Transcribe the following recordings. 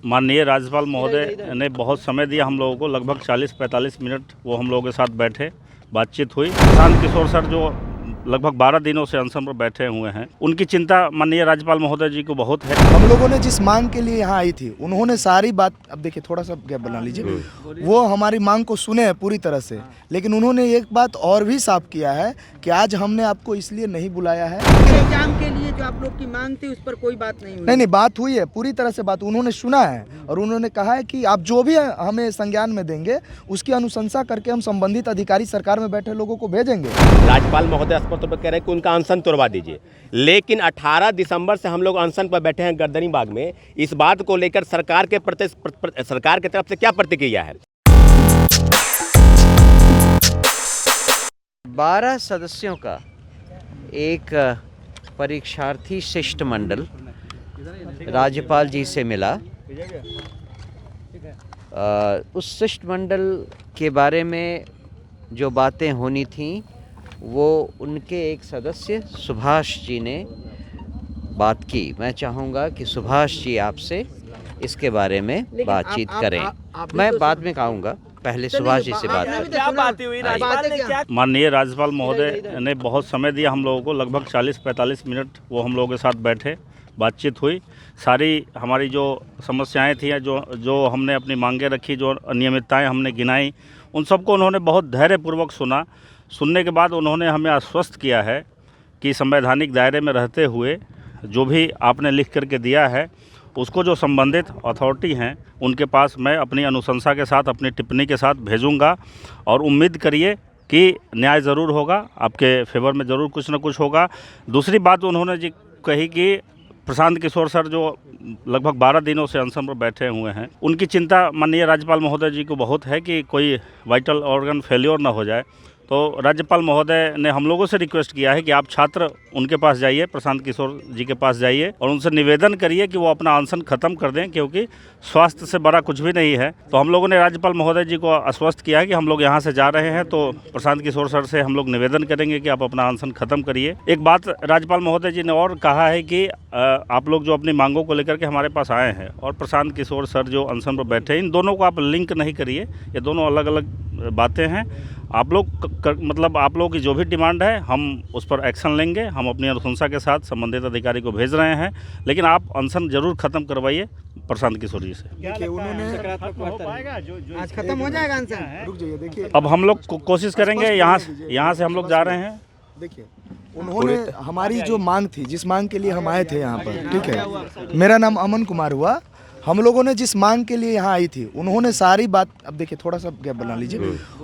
माननीय राज्यपाल महोदय ने बहुत समय दिया हम लोगों को, लगभग 40-45 मिनट वो हम लोगों के साथ बैठे, बातचीत हुई। प्रशांत किशोर सर जो लगभग 12 दिनों से अनशन पर बैठे हुए हैं, उनकी चिंता माननीय राज्यपाल महोदय जी को बहुत है। हम लोगों ने जिस मांग के लिए यहाँ आई थी, उन्होंने सारी बात, अब देखिए थोड़ा सा गैप बना लीजिए, वो हमारी मांग को सुने हैं पूरी तरह से, लेकिन उन्होंने एक बात और भी साफ किया है कि आज हमने आपको इसलिए नहीं बुलाया है। एग्जाम के लिए जो आप लोग की मांग थी उस पर कोई बात नहीं हुई। नहीं, बात हुई है, पूरी तरह से बात उन्होंने सुना है और उन्होंने कहा है कि आप जो भी हमें संज्ञान में देंगे उसकी अनुशंसा करके हम संबंधित अधिकारी सरकार में बैठे लोगों को भेजेंगे। राज्यपाल महोदय स्पष्ट तौर पर कह रहे हैं कि उनका अनशन तोड़वा दीजिए, लेकिन 18 दिसंबर से हम लोग अनशन पर बैठे हैं गर्दनी बाग में। इस बात को लेकर सरकार के सरकार की तरफ से क्या प्रतिक्रिया है? 12 सदस्यों का एक परीक्षार्थी शिष्टमंडल राज्यपाल जी से मिला। उस शिष्टमंडल के बारे में जो बातें होनी थीं वो उनके एक सदस्य सुभाष जी ने बात की। मैं चाहूँगा कि सुभाष जी आपसे इसके बारे में बातचीत करें। मैं बाद में कहूँगा, पहले सुभाष जी से बात हुई। माननीय राज्यपाल महोदय ने बहुत समय दिया हम लोगों को, लगभग 40-45 मिनट वो हम लोगों के साथ बैठे, बातचीत हुई। सारी हमारी जो समस्याएं थी, जो हमने अपनी मांगें रखी, जो अनियमितताएं हमने गिनाई, उन सबको उन्होंने बहुत धैर्यपूर्वक सुना। सुनने के बाद उन्होंने हमें आश्वस्त किया है कि संवैधानिक दायरे में रहते हुए जो भी आपने लिख करके दिया है उसको जो संबंधित अथॉरिटी हैं उनके पास मैं अपनी अनुशंसा के साथ, अपनी टिप्पणी के साथ भेजूंगा और उम्मीद करिए कि न्याय ज़रूर होगा, आपके फेवर में ज़रूर कुछ न कुछ होगा। दूसरी बात उन्होंने जी कही कि प्रशांत किशोर सर जो लगभग 12 दिनों से अनशन पर बैठे हुए हैं, उनकी चिंता माननीय राज्यपाल महोदय जी को बहुत है कि कोई वाइटल ऑर्गन फेल्योर ना हो जाए। तो राज्यपाल महोदय ने हम लोगों से रिक्वेस्ट किया है कि आप छात्र उनके पास जाइए, प्रशांत किशोर जी के पास जाइए और उनसे निवेदन करिए कि वो अपना अनशन ख़त्म कर दें, क्योंकि स्वास्थ्य से बड़ा कुछ भी नहीं है। तो हम लोगों ने राज्यपाल महोदय जी को आश्वस्त किया है कि हम लोग यहाँ से जा रहे हैं, तो प्रशांत किशोर सर से हम लोग निवेदन करेंगे कि आप अपना अनशन ख़त्म करिए। एक बात राज्यपाल महोदय जी ने और कहा है कि आप लोग जो अपनी मांगों को लेकर के हमारे पास आए हैं और प्रशांत किशोर सर जो अनशन पर बैठे हैं, इन दोनों को आप लिंक नहीं करिए, ये दोनों अलग अलग बातें हैं। आप लोग मतलब आप लोगों की जो भी डिमांड है हम उस पर एक्शन लेंगे। हम अपनी अनुशंसा के साथ संबंधित अधिकारी को भेज रहे हैं, लेकिन आप अनशन जरूर खत्म करवाइए प्रशांत किशोर जी से। उन्होंने आज खत्म हो जाएगा अनशन। रुक जाइए, देखिए अब हम लोग कोशिश करेंगे, यहाँ से हम लोग जा रहे हैं। देखिए उन्होंने हमारी जो मांग थी, जिस मांग के लिए हम आए थे यहाँ पर, ठीक है, मेरा नाम अमन कुमार हुआ। हम लोगों ने जिस मांग के लिए यहाँ आई थी, उन्होंने सारी बात, अब देखिए थोड़ा सा गैप बना लीजिए,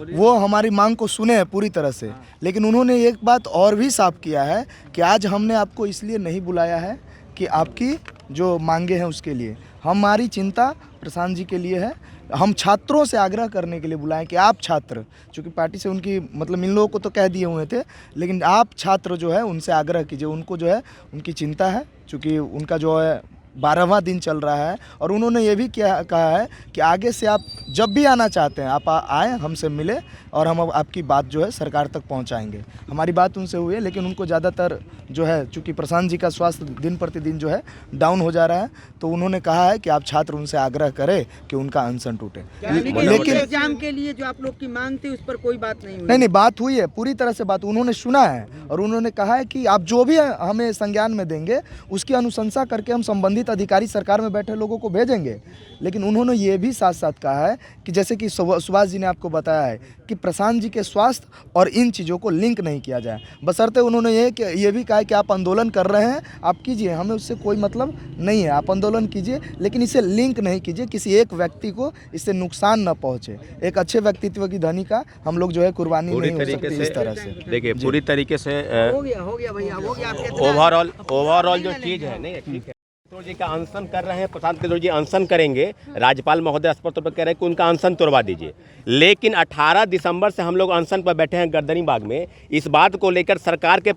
वो हमारी मांग को सुने हैं पूरी तरह से, लेकिन उन्होंने एक बात और भी साफ किया है कि आज हमने आपको इसलिए नहीं बुलाया है कि आपकी जो मांगे हैं उसके लिए। हमारी चिंता प्रशांत जी के लिए है। हम छात्रों से आग्रह करने के लिए बुलाएं कि आप छात्र, चूँकि पार्टी से उनकी मतलब इन लोगों को तो कह दिए हुए थे, लेकिन आप छात्र जो है उनसे आग्रह कीजिए। उनको जो है उनकी चिंता है, चूँकि उनका जो है 12वां दिन चल रहा है, और उन्होंने ये भी कहा है कि आगे से आप जब भी आना चाहते हैं आप आएँ, हमसे मिले और हम आपकी बात जो है सरकार तक पहुंचाएंगे। हमारी बात उनसे हुई है, लेकिन उनको ज़्यादातर जो है, चूँकि प्रशांत जी का स्वास्थ्य दिन प्रतिदिन जो है डाउन हो जा रहा है, तो उन्होंने कहा है कि आप छात्र उनसे आग्रह करें कि उनका अनशन टूटे। लेकिन एग्जाम के लिए जो आप लोग की मांग थी उस पर कोई बात नहीं हुई। नहीं, बात हुई है, पूरी तरह से बात उन्होंने सुना है और उन्होंने कहा है कि आप जो भी हमें संज्ञान में देंगे उसकी अनुशंसा करके हम संबंधित अधिकारी सरकार में बैठे लोगों को भेजेंगे। लेकिन उन्होंने ये भी साथ साथ कहा है कि जैसे कि सुभाष जी ने आपको बताया है कि प्रशांत जी के स्वास्थ्य और इन चीज़ों को लिंक नहीं किया जाए। बशर्ते उन्होंने ये भी कहा है कि आप आंदोलन कर रहे हैं, आप कीजिए, हमें उससे कोई मतलब नहीं है, आप आंदोलन कीजिए, लेकिन इसे लिंक नहीं कीजिए, किसी एक व्यक्ति को इससे नुकसान न पहुँचे। एक अच्छे व्यक्तित्व की धनी का हम लोग जो है कुर्बानी नहीं हो सकती इस तरह से। देखिए पूरी तरीके से हो गया भैया, हो गया। ओवरऑल जो चीज़ है, नहीं ठीक है, किशोर जी का अनशन कर रहे हैं, प्रशांत किशोर जी अनशन करेंगे। राज्यपाल महोदय स्पष्ट तौर पर कह रहे हैं कि उनका अनशन तोड़वा दीजिए, लेकिन 18 दिसंबर से हम लोग अनशन पर बैठे हैं गर्दनी बाग में। इस बात को लेकर सरकार की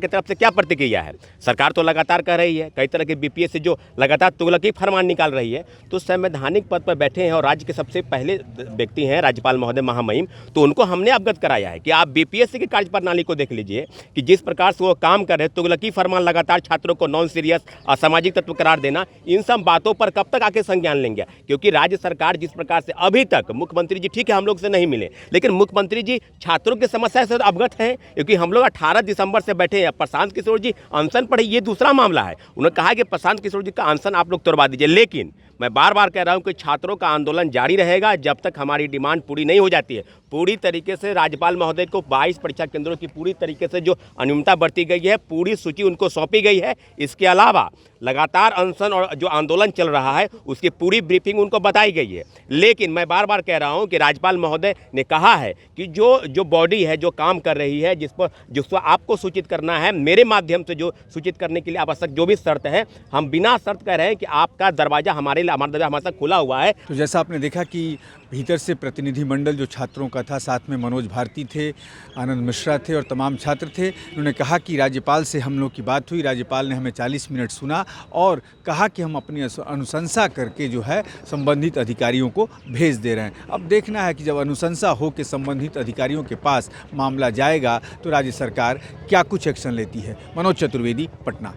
तरफ से क्या प्रतिक्रिया है? सरकार तो लगातार कह रही है, कई तरह के बीपीएस से जो लगातार तुगलकी फरमान निकाल रही है, तो संवैधानिक पद पर बैठे हैं और राज्य के सबसे पहले व्यक्ति हैं राज्यपाल महोदय महामहिम, तो उनको हमने अवगत कराया है कि आप बीपीएससी की कार्यप्रणाली को देख लीजिए कि जिस प्रकार से वो काम कर रहे हैं, तुगलकी फरमान लगातार छात्रों को नॉन सीरियस असामाजिक तत्व करार देना, इन सब बातों पर कब तक आके संज्ञान लेंगे? क्योंकि राज्य सरकार जिस प्रकार से अभी तक, मुख्यमंत्री जी ठीक है हम लोग से नहीं मिले, लेकिन मुख्यमंत्री जी छात्रों की समस्या से अवगत हैं, क्योंकि हम लोग 18 दिसंबर से बैठे हैं। प्रशांत किशोर जी अनशन पर, ये दूसरा मामला है। उन्होंने कहा कि प्रशांत किशोर जी का अनशन आप लोग तोड़वा दीजिए, लेकिन मैं बार बार कह रहा हूं कि छात्रों का आंदोलन जारी रहेगा जब तक हमारी डिमांड पूरी नहीं हो जाती है। पूरी तरीके से राज्यपाल महोदय को 22 परीक्षा केंद्रों की पूरी तरीके से जो अनियमितता बरती गई है, पूरी सूची उनको सौंपी गई है। इसके अलावा लगातार अनशन और जो आंदोलन चल रहा है उसकी पूरी ब्रीफिंग उनको बताई गई है। लेकिन मैं बार बार कह रहा हूं कि राज्यपाल महोदय ने कहा है कि जो बॉडी है जो काम कर रही है, जिसको आपको सूचित करना है, मेरे माध्यम से जो सूचित करने के लिए आवश्यक जो भी शर्त है, हम बिना शर्त कह रहे हैं कि आपका दरवाजा हमारे दरवाजा हमारे साथ खुला हुआ है। तो जैसा आपने देखा कि भीतर से प्रतिनिधिमंडल जो छात्रों का था, साथ में मनोज भारती थे, आनंद मिश्रा थे और तमाम छात्र थे। उन्होंने कहा कि राज्यपाल से हम लोग की बात हुई, राज्यपाल ने हमें 40 मिनट सुना और कहा कि हम अपनी अनुशंसा करके जो है संबंधित अधिकारियों को भेज दे रहे हैं। अब देखना है कि जब अनुशंसा हो के संबंधित अधिकारियों के पास मामला जाएगा तो राज्य सरकार क्या कुछ एक्शन लेती है। मनोज चतुर्वेदी, पटना।